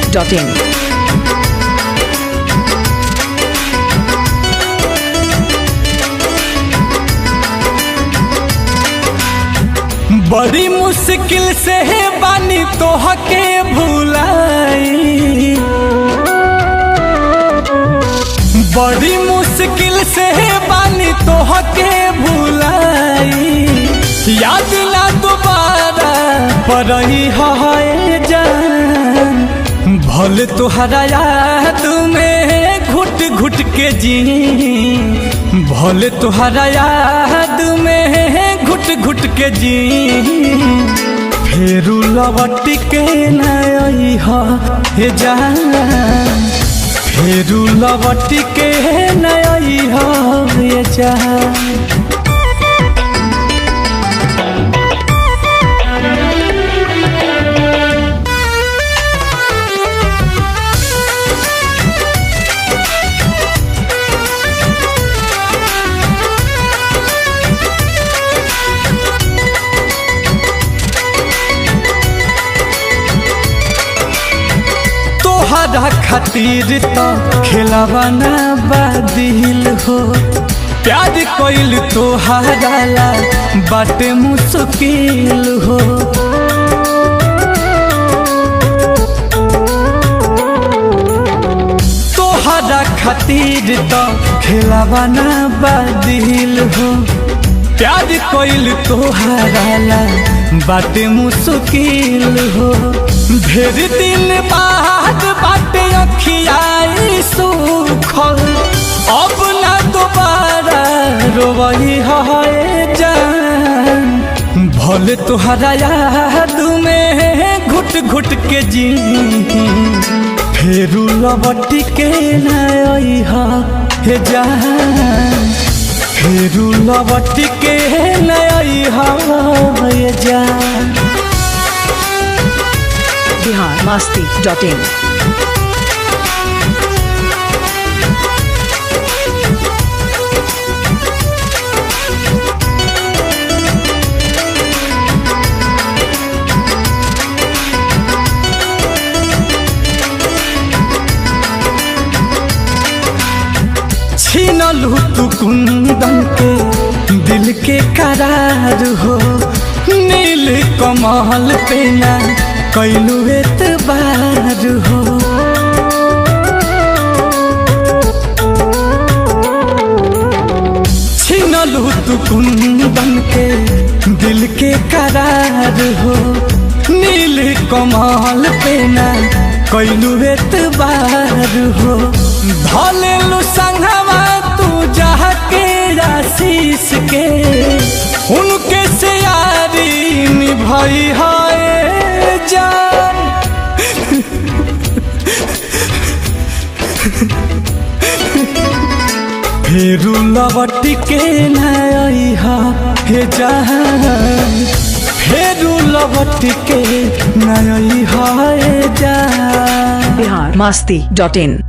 biharmasti.in। बड़ी मुश्किल से बानी तोहके भुलाई, बड़ी मुश्किल से बानी तोहके भुलाई। याद ना दोबारा पड़ई है जान, भले तोहरा याद में घुट घुट के जी, भले तोहरा याद में घुट घुट के जी। फेरू लौट के नई हे जान, फेरू लौट के नई हे जान। तोहरा खातिर तो खेलवाना बादिल हो, प्यार कोइल तोहरा ला बाटे मुश्किल हो। तोहरा खातिर तो खेलवाना बादिल हो, प्यार कोइल तोहरा ला बाटे मुश्किल हो। ढेर दिन बाद बाटे अखियाई सुखल, अब ना दोबारा रोवही है जान, भले तोहरा याद में घुट घुट के जी। फेरू लौट के नई हे जान, फेरू लौट के नई हे जान। biharmasti.in। छीनलू तू कुंदन के दिल के करार हो, नील कमल पे ना कैलू एतबार हो। छीनलू तू कुंदन के दिल के करार हो, नील कमल पे ना कैलू एतबार हो। धलेलू संगवा तू जहा के आशीष के, उनके से यारी निभाई है जान। फेरू लौट के नई हे जान, फेरू लौट के नई हे जान। biharmasti.in।